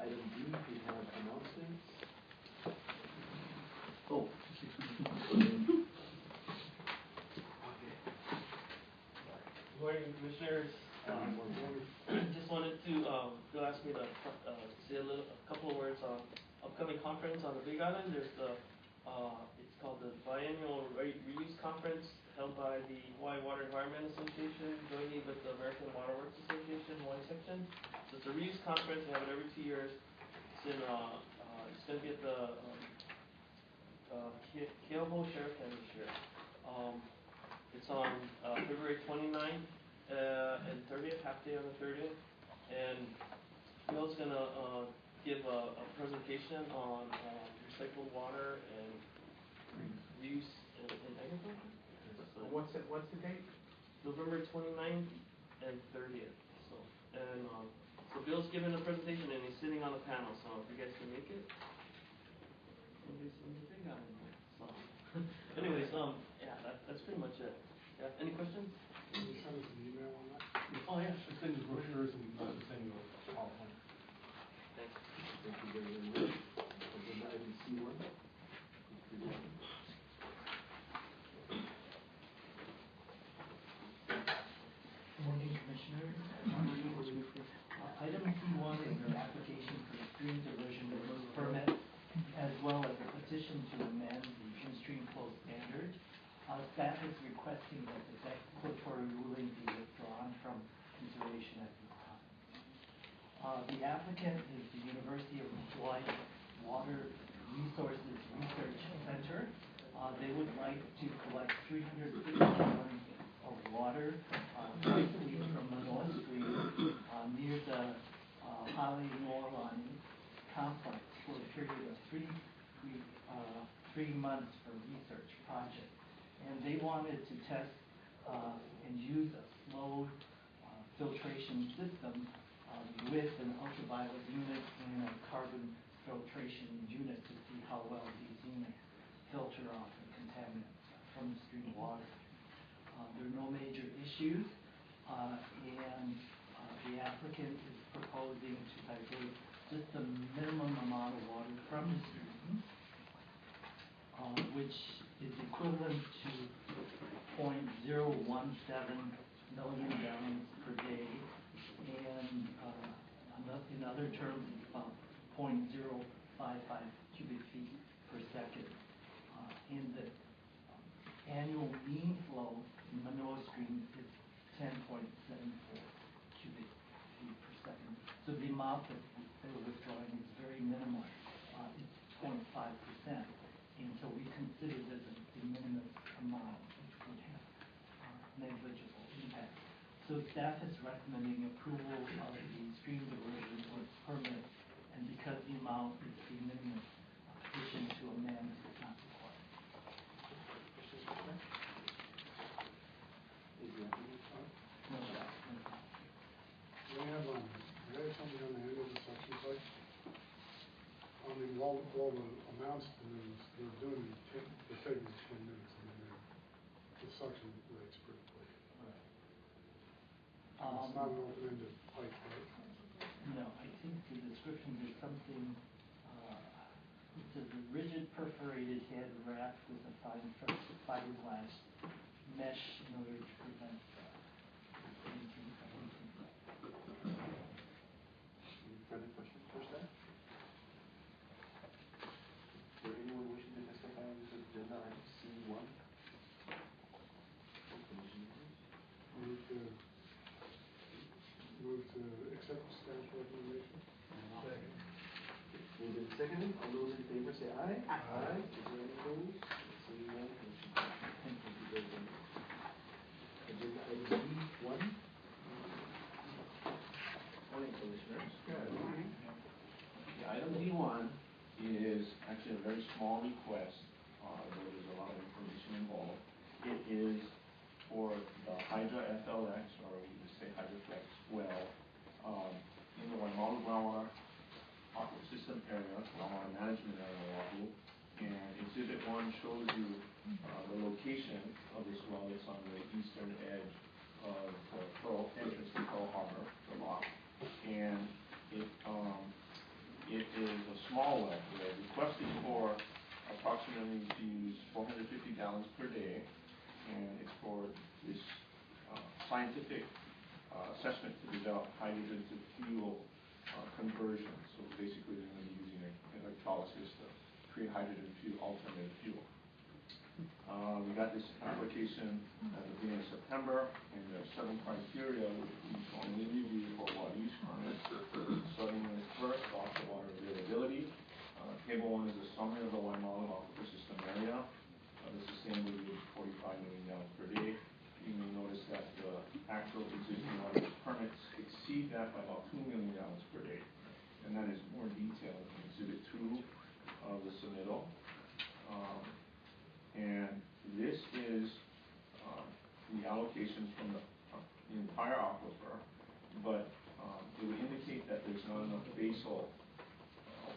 Item D, we have announcements. Oh. Good morning, Commissioners. Just wanted to, Bill asked me to say a couple of words on upcoming conference on the Big Island. There's the, it's called the Biennial Reuse Conference held by the Hawaii Water Environment Association, jointly with the American Water Works Association, Hawaii section. So it's a reuse conference. We have it every 2 years. It's in, it's going to be at the Keauhou Sheriff County this year. It's on February 29th and 30th, half day on the 30th. And Bill's going to give a presentation on recycled water and reuse in agriculture. So What's the date? November 29th and 30th. So Bill's giving a presentation and he's sitting on a panel. So if you guys can make it, somebody's in the Big Island. So, anyways, yeah, that's pretty much it. Yeah, any questions? Can you send us an email on that? Oh yeah, I send you brochures and send you a PowerPoint. thanks. Thank you very much. Agenda item C1. Good morning, Commissioner. Item C1 is an application for a stream diversion permit, as well as a petition to amend the in-stream flow standard. Staff is requesting that the declaratory ruling be withdrawn from consideration at this time. The applicant is the University of Hawaii Water Resources Research Center. They would like to collect 350 gallons of water twice a week from Manoa Stream near the Haleinoalani complex for a period of 3 months for research project. And they wanted to test and use a slow filtration system with an ultraviolet unit and a carbon filtration unit to see how well these units filter off the contaminants from the stream water. There are no major issues, and the applicant is proposing to divert just the minimum amount of water from the stream, which is equivalent to 0.017 million gallons per day, and in other terms, it's about 0.055 cubic feet per second. And the annual mean flow in Manoa Stream is 10.74 cubic feet per second. So the amount that we're withdrawing is very minimal. It's 0.5%. And so we consider this a de minimis amount, which would have negligible impact. So staff is recommending approval of the stream diversion permit, and because the amount is de minimis, petition to amend is not required. Questions for that? Is there any comment? No. They have something on the end of the suction pipe. I mean, all the amounts, they're doing the savings 10 minutes, and then the suction rate's pretty quick. Right. It's not an open-ended pipe, right? No, I think the description is something, it says a rigid perforated head wrapped with a fiberglass mesh in order to prevent anything from leaking. Any further questions for staff? Is there anyone wishing to testify on this agenda item C1? Move to accept the staff's recommendation. Second. Moved and seconded. All those in favor say aye. Aye. Is there any opposed? Seeing none, motion passes. Thank you very much. Agenda item D1. Morning, Commissioners. Good morning. The item D1 is actually a very small request, though there's a lot of information involved. It is for the Hydroflax, or we would say Hydroflax well, in the Waimalu groundwater aquifer system area, groundwater management area, Oahu. And Exhibit 1 shows you the location of this well. It's on the eastern edge of the entrance to Pearl Harbor, the lock. And it small well. The request is for approximately to use 450 gallons per day, and it's for this scientific assessment to develop hydrogen to fuel conversion. So basically, they're going to be using electrolysis to create hydrogen fuel, alternative fuel. We got this application at the beginning of September, and there are 7 criteria which we only review for water use permit. Starting with first, off the water availability. Table 1 is a summary of the Waimalu aquifer system area. The sustainable yield is 45 million gallons per day. You may notice that the actual existing water use permits exceed that by about 2 million gallons per day, and that is more detailed in Exhibit 2 of the submittal. And this is the allocations from the entire aquifer, but it would indicate that there's not enough basal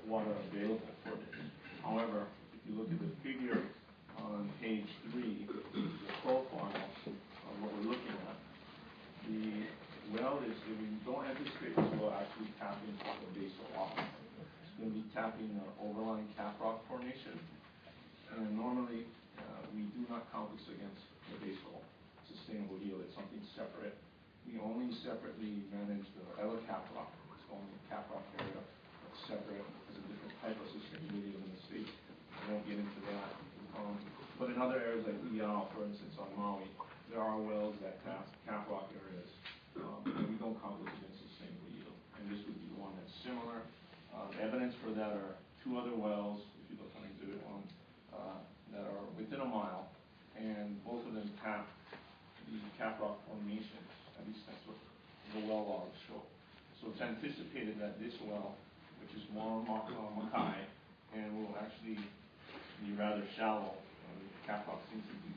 water available for this. However, if you look at the figure on page 3, the profile of what we're looking at, the well is, we don't anticipate this will actually tap into the basal aquifer. It's going to be tapping the overlying cap rock formation, and normally we do not count this against the basal sustainable yield. It's something separate. We only separately manage the other cap rock. It's only cap rock area that's separate. It's a different type of sustainable yield in the state. I won't get into that. But in other areas like Iao, for instance, on Maui, there are wells that have cap rock areas, and we don't count this against sustainable yield. And this would be one that's similar. The evidence for that are 2 other wells, if you look on Exhibit 1, that are within a mile, and both of them tap the cap rock formations. At least that's what the well logs show. So it's anticipated that this well, which is more Makai, and will actually be rather shallow. The cap rock seems to be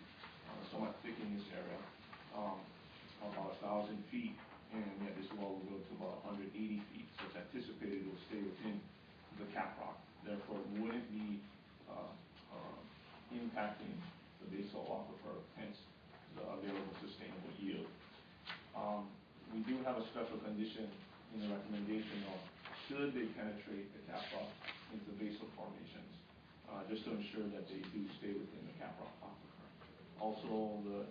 somewhat thick in this area, about 1,000 feet, and yet this well will go to about 180 feet. So it's anticipated it will stay within the cap rock. Therefore, it wouldn't be impacting the basal aquifer, hence the available sustainable yield. We do have a special condition in the recommendation of should they penetrate the cap rock into basal formations, just to ensure that they do stay within the cap rock aquifer. Also, the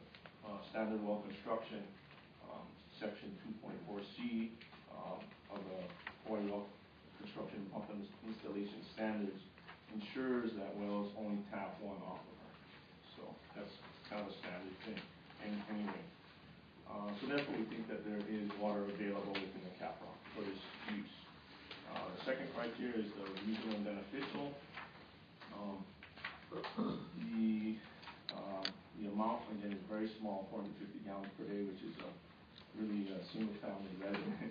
standard well construction, section 2.4C of the Hawaii Well Construction Pump Installation Standards ensures that wells only tap one aquifer. So that's kind of a standard thing. And anyway, so therefore we think that there is water available within the cap rock for this use. The second criteria is the regional beneficial. The amount, again, is very small, 450 gallons per day, which is a really single-family resident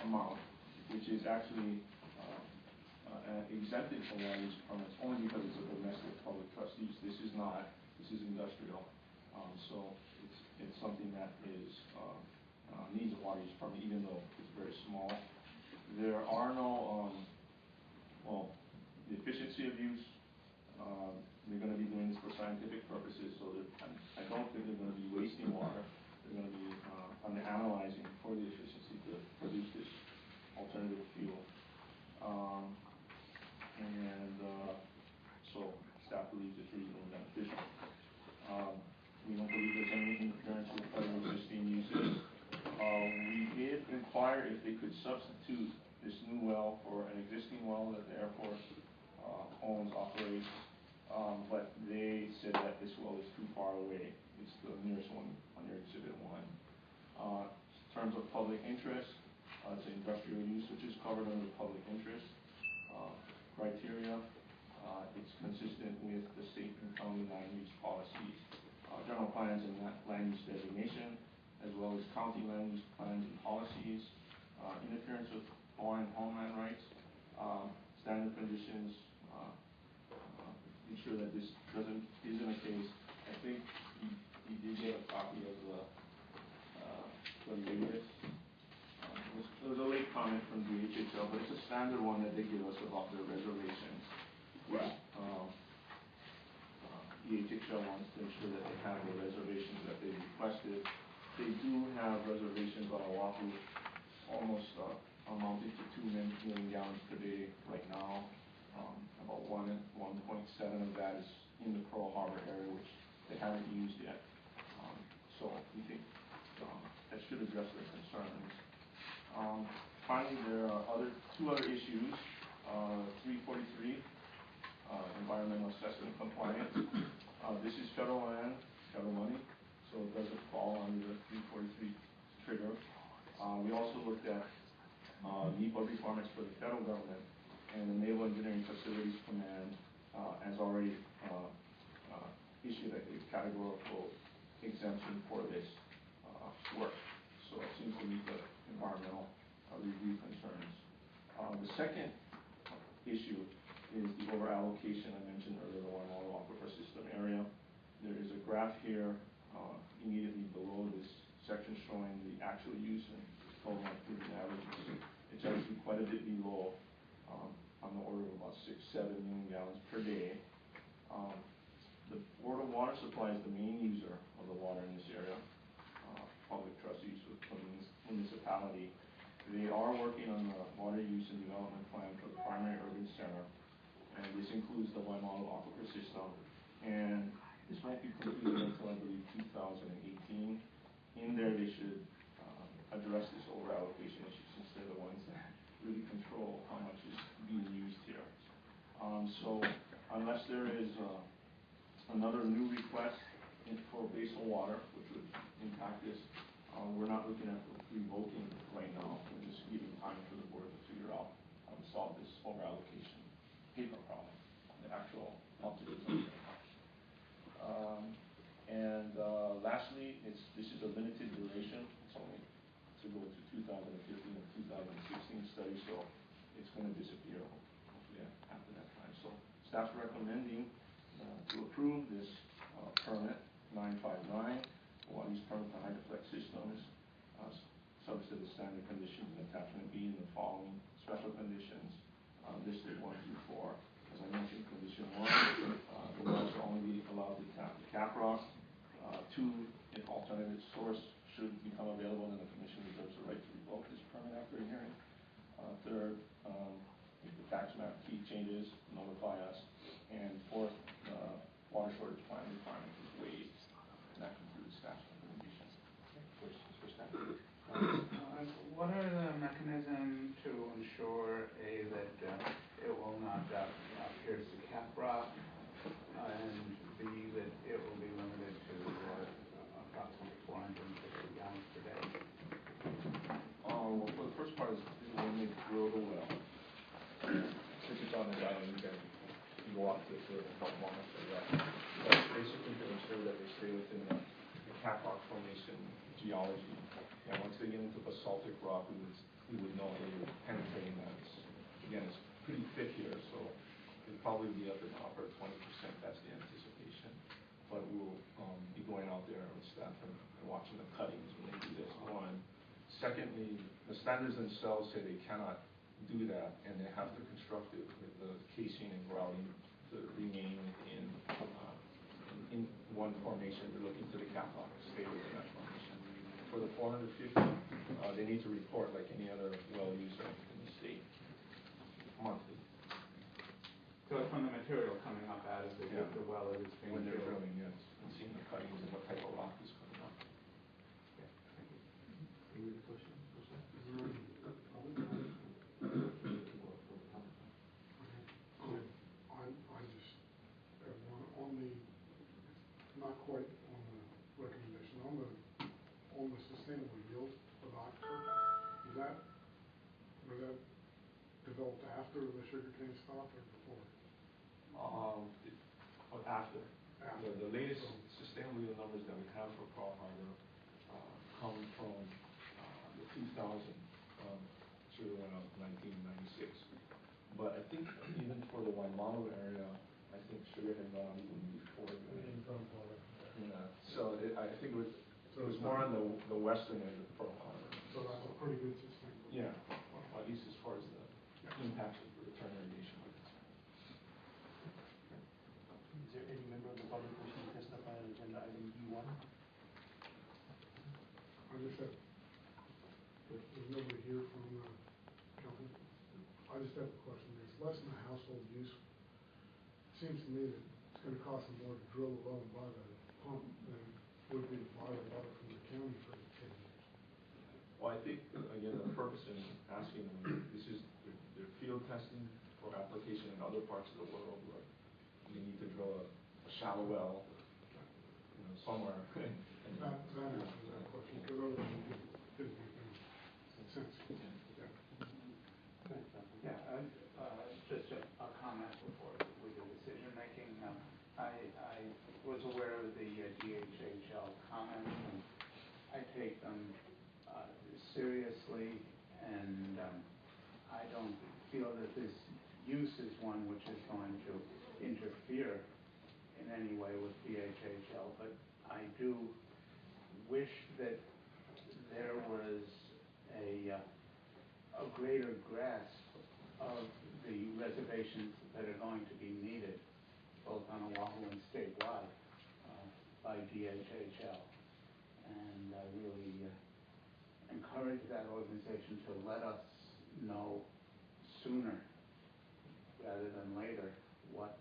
amount, which is actually exempted from water use permits only because it's a domestic public trust use. This is not. This is industrial. So it's something that is needs a water use permit, even though it's very small. There are no the efficiency of use. They're going to be doing this for scientific purposes, so that I don't think they're going to be wasting water. They're going to be analyzing for the efficiency to produce this alternative fuel. So staff believes it's reasonably beneficial. We don't believe there's any interference with other existing uses. We did inquire if they could substitute this new well for an existing well that the Air Force owns, operates, but they said that this well is too far away. It's the nearest one under Exhibit 1. In terms of public interest, it's an industrial use, which is covered under the public interest criteria. It's consistent with the state and county land use policies, general plans and land use designation, as well as county land use plans and policies, interference with Hawaiian homeland rights, standard conditions, ensure that this isn't a case. I think you did get a copy of the latest. There was a late comment from the HHL, but it's a standard one that they give us about their reservations. Right. The HHL wants to ensure that they have the reservations that they requested. They do have reservations on Oahu, almost amounting to 2 million gallons gallons per day right now. About 1.7 of that is in the Pearl Harbor area, which they haven't used yet. So we think that should address their concerns. Finally, there are two other issues. 343, environmental assessment compliance. This is federal land, federal money, so it doesn't fall under the 343 trigger. We also looked at NEPA requirements for the federal government, and the Naval Engineering Facilities Command has already issued a categorical exemption for this work. So it seems to meet the environmental review concerns. The second issue is the overallocation I mentioned earlier, the Waimalo Aquifer System area. There is a graph here immediately below this section showing the actual use and total activity averages. It's actually quite a bit below, on the order of about 6-7 million gallons per day. The Board of Water Supply is the main user of the water in this area, public trust use of the municipality. They are working on the water use and development plan for the primary urban center, and this includes the Waimalo Aquifer System, and this won't be completed until I believe 2018. In there they should address this overallocation issue, since they're the ones that really control how much is being used here. So unless there is another new request for basal water, which would impact this, we're not looking at revoking right now. We're just giving time for the board to figure out how to solve this overallocation paper problem, the actual optimization. Lastly, this is a limited duration. It's only to go to 2015 and 2016 study, so it's going to disappear hopefully after that time. So staff's recommending to approve this permit 959, water use permit for Hydroflax systems, subject to the standard conditions in attachment B and the following special conditions listed 1 through 4. As I mentioned, condition 1, the wells are only allowed to tap the cap rock. 2, if alternative source should become available, then the commission reserves the right to revoke this permit after a hearing. 3rd, if the tax map fee changes, notify us. And 4th, water shortage plan requirement is waived. And that concludes staff's recommendations. Questions for staff? What are the mechanisms to ensure that it will not pierce the cap rock, and B, that it will be limited to approximately 450 gallons per day? Well, for the first part is when they drill the well. Since it's on the island, you can go out to it and help monitor that. That's basically to ensure that they stay within the cap rock formation geology. And once they get into basaltic rock, we would know they were penetrating that. Again, it's pretty thick here, so it'll probably be up in the upper 20%. That's the anticipation. But we will be going out there with staff and watching the cuttings when they do this. 1. Secondly, the standards themselves say they cannot do that, and they have to construct it with the casing and grouting to remain in one formation. They're looking to the cap rock to stay within that formation. For the 450, they need to report like any other well user in the state monthly. So it's from the material coming up out of the well as it's being When they're drilled. drilling, yes, and seeing the cuttings and what type of rock is coming up. Okay, thank you. Any other questions for staff? Is there any public comment? I just have one on the, not quite on the recommendation, on the sustainable yield of aquifer. Was that developed after the sugarcane stop or before? After. After. The latest sustainable yield numbers that we have for Pearl Harbor come from the 2000 to 1996. But I think even for the Waimalo area, I think sugar had gone even before that. Yeah. So I think it was more on the western end of Pearl Harbor. So that's a pretty good system. Yeah, well, at least as far as the impacts of the return irrigation. Is there any member of the public wishing to testify on agenda item B1? I just said, there's nobody here from the company. I just have a question. It's less than a household use. It seems to me that it's gonna cost them more to drill a well and buy the pump than would be to buy the water from the county for 10 years. Well, I think, again, the purpose in asking them, this is, they're field testing for application in other parts of the world where you need to drill a shallow well, you know, somewhere. And That answers that question, because otherwise it didn't make any sense. Yeah. Yeah, just a comment before we do decision-making. I was aware of the DHHL comments, and I take them seriously, and I don't feel that this use is one which is going to interfere in any way with DHHL, but I do wish that there was a greater grasp of the reservations that are going to be needed, both on Oahu and statewide, by DHHL. And I really encourage that organization to let us know sooner rather than later what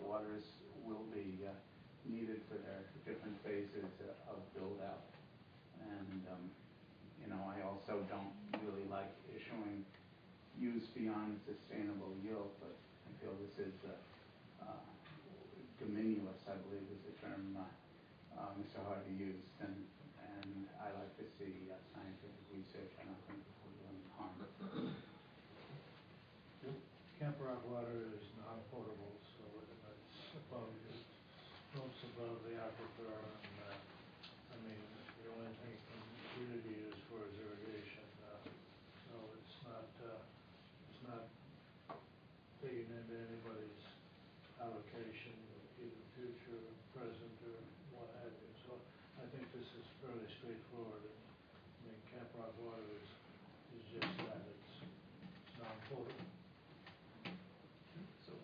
waters will be needed for their different phases of build-out. And you know, I also don't really like issuing use beyond sustainable yield, but I feel this is diminuous, I believe is the term Mr. Harvey used, and I like to see scientific research. I don't think it will do any harm. Camp Rock water is non-potable, so it's above, it floats above the aquifer, and I mean, the only thing it can really be used for is irrigation. So it's not digging into anybody's allocation, either future, present, or what have you. So I think this is fairly straightforward. I mean, Camp Rock water is just that, it's non-potable. So,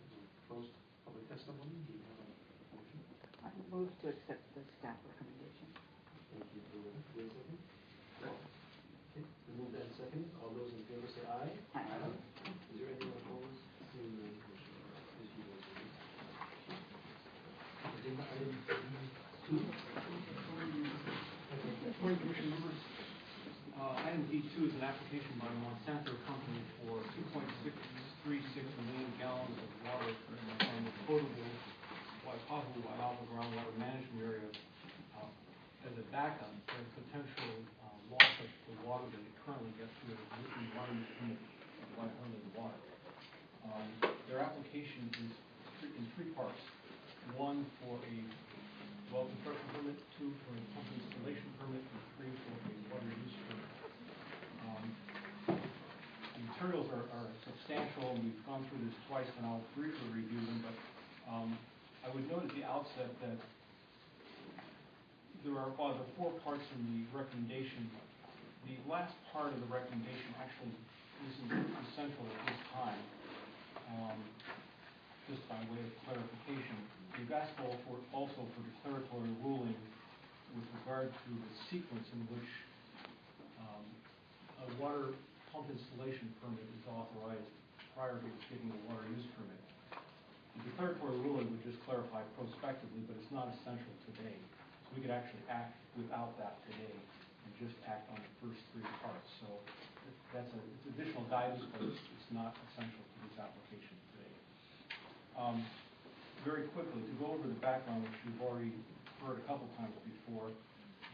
closed public testimony, do you have a motion? I move to accept the staff recommendation. Thank you, Lou. Do you have a second? Okay, we moved and seconded. All those in favor say aye. Aye. Is there anyone opposed? Seeing none, motion carries. Thank you, Lou. Agenda item D2. Morning, Commission members. Item D2 is an application by Monsanto Company for 2.636 million gallons of water from the potable Waipahu Waialva groundwater management area as a backup for potential loss of the water that it currently gets through the existing water unit of Waipahu water. Their application is in three parts. One for a well construction permit, two for a pump installation permit, and three for a water use permit. The materials are substantial, and we've gone through this twice, and I'll briefly review them, but I would note at the outset that there are four parts in the recommendation. The last part of the recommendation actually isn't essential at this time. Just by way of clarification, we've asked also for declaratory ruling with regard to the sequence in which a water pump installation permit is authorized prior to getting a water use permit. The declaratory ruling would just clarify prospectively, but it's not essential today. So we could actually act without that today and just act on the first three parts. So it's additional guidance, but it's not essential to this application today. Very quickly, to go over the background, which you've already heard a couple times before,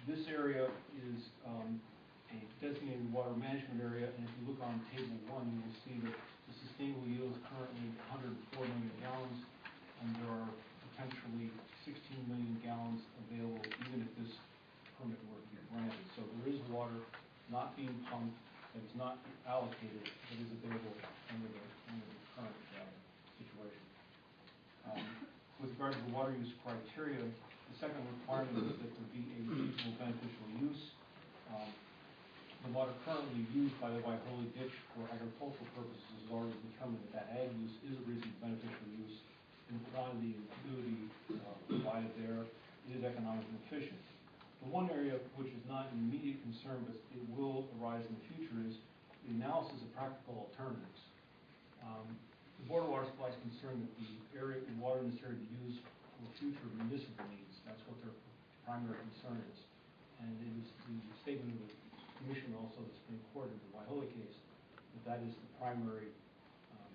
this area is a designated water management area, and if you look on table 1, you will see that the sustainable yield is currently 104 million gallons, and there are potentially 16 million gallons available even if this permit were to be granted. So there is water not being pumped that is not allocated that is available under the current situation. With regard to the water use criteria, the second requirement is that there be a regional beneficial use. The water currently used by the Waiholie ditch for agricultural purposes is already determined that ag use is a regional beneficial use, and the quantity and fluidity provided there is economic and efficient. The one area which is not an immediate concern, but it will arise in the future, is the analysis of practical alternatives. ensuring that the water in this area be used for future municipal needs. That's what their primary concern is. And it is the statement of the commission, also the Supreme Court in the Waihoe case, that is the primary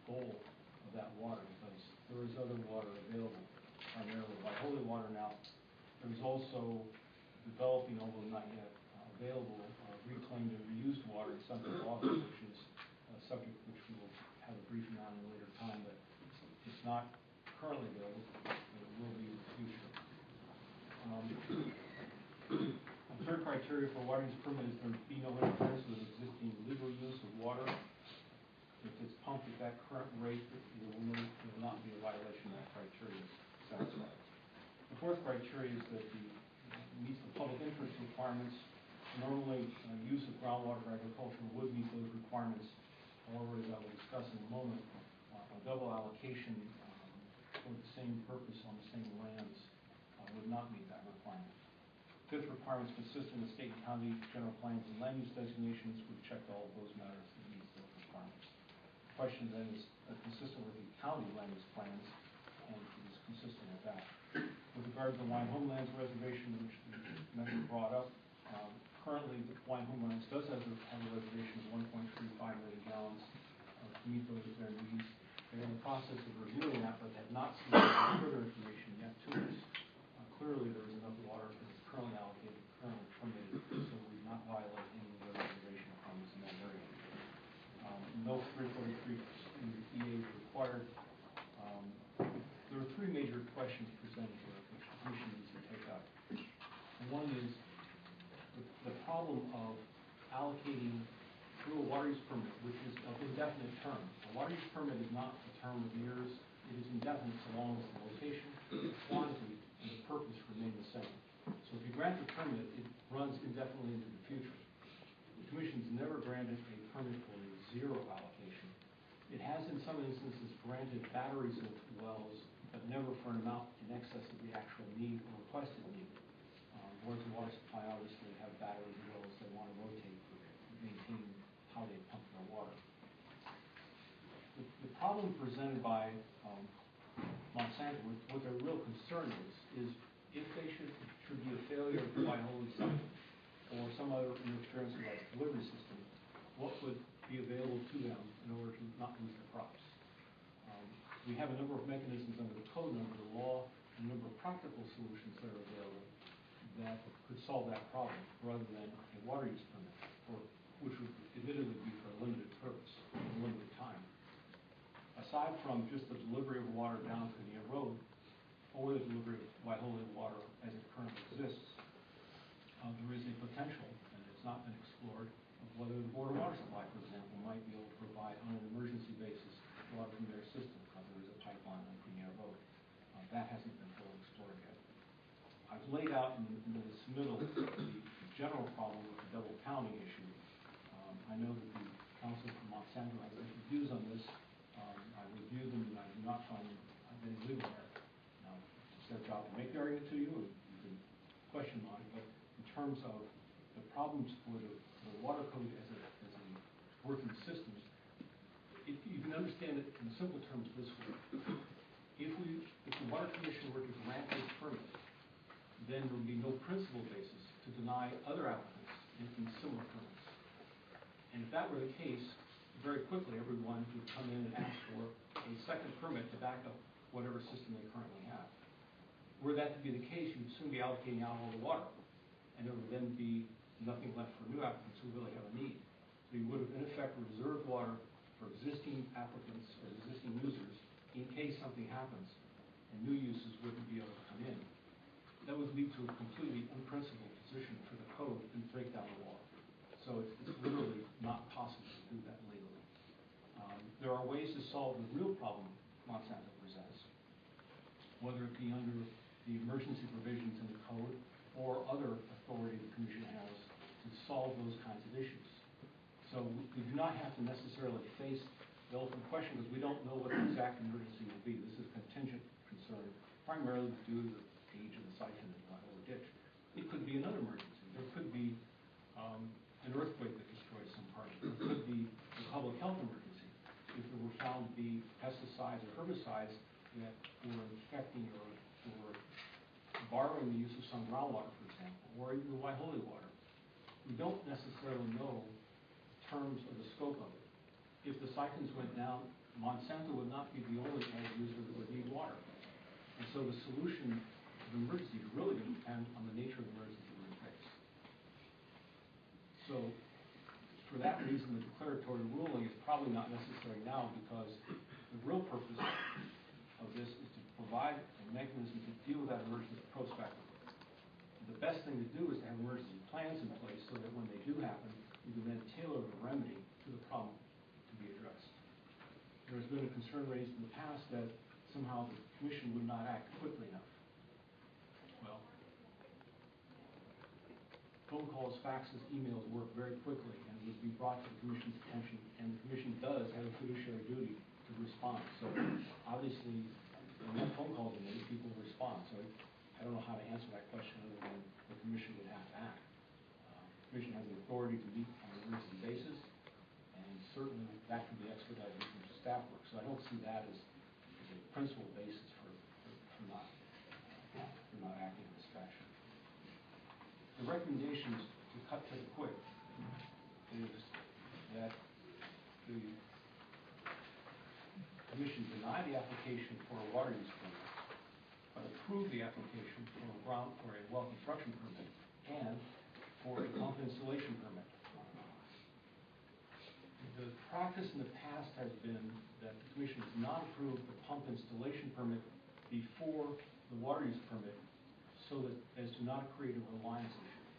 goal of that water, because there is other water available, primarily Waihoe water now. There's also developing, although not yet available, reclaimed and reused water in Central Office, which is a subject which we will have a briefing on in a later time, but it's not currently available, but it will be in the future. The third criteria for water use permit is there be no interference with existing legal use of water. If it's pumped at that current rate, there will not be a violation of that criteria satisfied. The fourth criteria is that it meets the public interest requirements. Normally, use of groundwater for agriculture would meet those requirements. However, as I will discuss in a moment, a double allocation for the same purpose on the same lands would not meet that requirement. Fifth requirement is consistent with state and county general plans and land use designations. We've checked all of those matters that meet those requirements. The question then is consistent with the county land use plans, and it is consistent with that. With regard to the Wine Homelands Reservation, which the member brought up, currently the Wine Homelands does have a reservation of 1.35 million gallons to meet their needs. They're in the process of reviewing that, but have not seen further information yet to us. Clearly, there is enough water that is currently allocated, currently permitted, so we do not violate any of the reservation requirements in that area. No 343 EA is required. There are three major questions presented here, which the Commission needs to take up. And one is the problem of allocating through a water use permit, which is of indefinite term. A water use permit is not a term of years. It is indefinite so long as the location, the quantity, and the purpose remain the same. So if you grant the permit, it runs indefinitely into the future. The Commission's never granted a permit for a zero allocation. It has in some instances granted batteries of wells, but never for an amount in excess of the actual need or requested need. Whereas the water supply obviously have batteries of wells they want to rotate to maintain how they pump their water. The problem presented by Monsanto, what their real concern is if they should be a failure of the Waihoe site or some other interference with our delivery system, what would be available to them in order to not lose their crops? We have a number of mechanisms under the code, under the law, and a number of practical solutions that are available that could solve that problem rather than a water use permit, which would admittedly be for a limited purpose, a limited time. Aside from just the delivery of water down Kinnear Road, or the delivery of Waihoe water as it currently exists, there is a potential, and it's not been explored, of whether the Board of Water Supply, for example, might be able to provide on an emergency basis water from their system, because there is a pipeline on Kinnear Road. That hasn't been fully explored yet. I've laid out in the submittal the general problem with the double counting issue. I know that the Council from Monsanto has different views on this. I reviewed them, and I do not find any legal merit. Now, it's their job to make the argument to you, and you can question on it, but in terms of the problems for the water code as a working system, you can understand it in simple terms this way. If the Water Commission were to grant this permit, then there would be no principal basis to deny other applicants in similar permits. And if that were the case, very quickly everyone would come in and ask for a second permit to back up whatever system they currently have. Were that to be the case, you'd soon be allocating out all the water, and there would then be nothing left for new applicants who really have a need. So you would have, in effect, reserved water for existing applicants or existing users in case something happens and new uses wouldn't be able to come in. That would lead to a completely unprincipled position for the code and break down the law. So it's literally not possible to do that legally. There are ways to solve the real problem Monsanto presents, whether it be under the emergency provisions in the code or other authority the Commission has to solve those kinds of issues. So we do not have to necessarily face the ultimate question, because we don't know what the exact emergency will be. This is a contingent concern, primarily due to the age of the siphon and the Waihoe ditch. It could be another emergency. There could be an earthquake that destroys some part. There could be a public health emergency. If there were found be pesticides or herbicides that were infecting or borrowing the use of some groundwater, for example, or even the white holy water. We don't necessarily know terms of the scope of it. If the siphons went down, Monsanto would not be the only end user that would need water. And so the solution to the emergency is really going to depend on the nature of the emergency we're going to face. So for that reason, the declaratory ruling is probably not necessary now, because the real purpose of this is to provide a mechanism to deal with that emergency prospectively. The best thing to do is to have emergency plans in place so that when they do happen, you can then tailor the remedy to the problem to be addressed. There's been a concern raised in the past that somehow the commission would not act quickly enough. Well, phone calls, faxes, emails work very quickly and would be brought to the commission's attention, and the commission does have a fiduciary duty to respond. So obviously, when that phone calls are made, people respond. So I don't know how to answer that question other than the commission would have to act. The commission has the authority to meet on an emergency basis, and certainly that can be expedited from staff work. So I don't see that as a principal basis for not acting in this fashion. The recommendations to cut to the quick is that the commission deny the application for a water use permit, but approve the application for a well construction permit and for a pump installation permit. The practice in the past has been that the commission has not approved the pump installation permit before the water use permit, so that as to not create a reliance issue.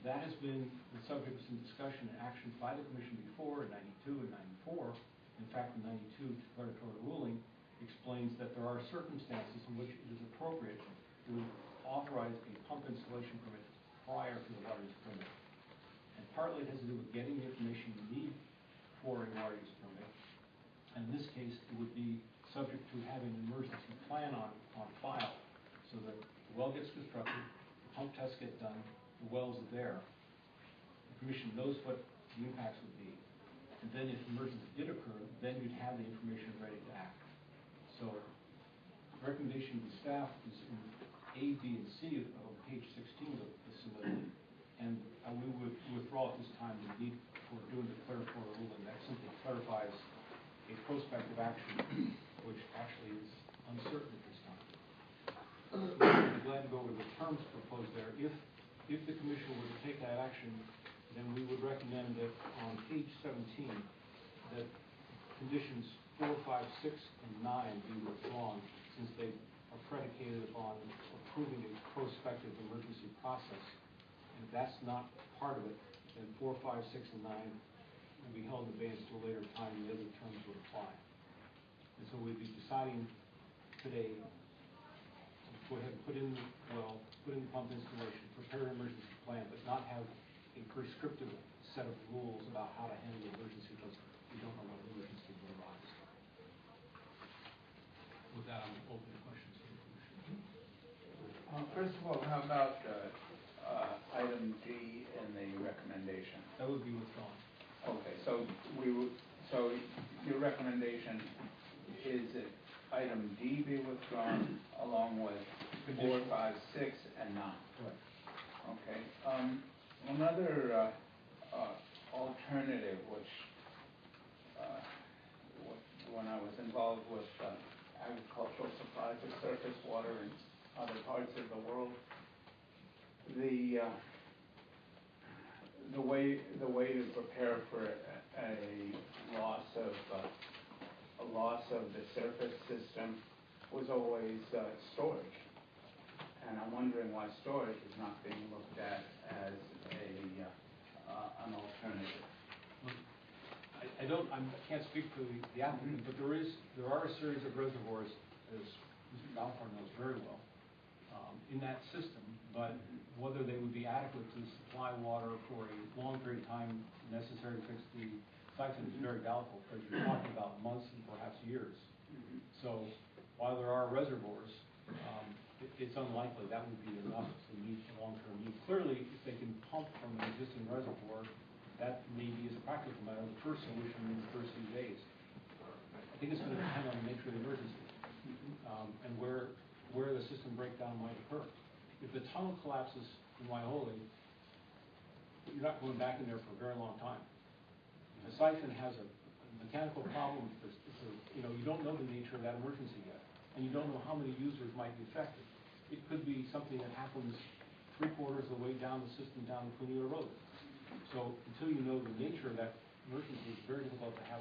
That has been the subject of some discussion and action by the commission before in 92 and 94. In fact, the 92 declaratory ruling explains that there are circumstances in which it is appropriate to authorize a pump installation permit prior to the water use permit. And partly it has to do with getting the information you need for a water use permit. And in this case, it would be subject to having an emergency plan on file, so that the well gets constructed, the pump tests get done, the wells are there. The commission knows what the impacts would be. And then if emergency did occur, then you'd have the information ready to act. So the recommendation to staff is in A, B, and C of page 16 of the submittal. And we would withdraw at this time the need for doing the declaratory ruling. That simply clarifies a prospective action, which actually is uncertain at this time. I'm glad to go over the terms proposed there. If the commission were to take that action, then we would recommend that on page 17 that conditions 4, 5, 6, and 9 be withdrawn, since they are predicated upon approving a prospective emergency process. And if that's not part of it, then 4, 5, 6, and 9 will be held in abeyance to a later time, and the other terms would apply. And so we'd be deciding today to go ahead and put in the well, put in the pump installation, prepare an emergency plan, but not have a prescriptive set of rules about how to handle the emergency, because we don't know what emergency will arise. With that, I'm open to questions from the commission. First of all, how about item D in the recommendation? That would be withdrawn. Okay, so your recommendation is that item D be withdrawn along with 4, 5, 6, and 9. Right. Okay. Another alternative, which when I was involved with agricultural supplies of surface water in other parts of the world, the way to prepare for a loss of the surface system was always storage. And I'm wondering why storage is not being looked at as an alternative. I can't speak for the applicant, but there are a series of reservoirs, as Mr. Balfour knows very well, in that system. But whether they would be adequate to supply water for a long period of time necessary to fix the siphon is very doubtful, because you're talking about months and perhaps years. So while there are reservoirs, it's unlikely that would be enough to meet the long-term need. Clearly, if they can pump from an existing reservoir, that maybe is a practical matter. The first solution in the first few days. I think it's gonna depend on the nature of the emergency, and where the system breakdown might occur. If the tunnel collapses in Waiole, you're not going back in there for a very long time. If a siphon has a mechanical problem, you know, you don't know the nature of that emergency yet, and you don't know how many users might be affected. It could be something that happens 3/4 of the way down the system down Cuneo Road. So until you know the nature of that emergency, it's very difficult to have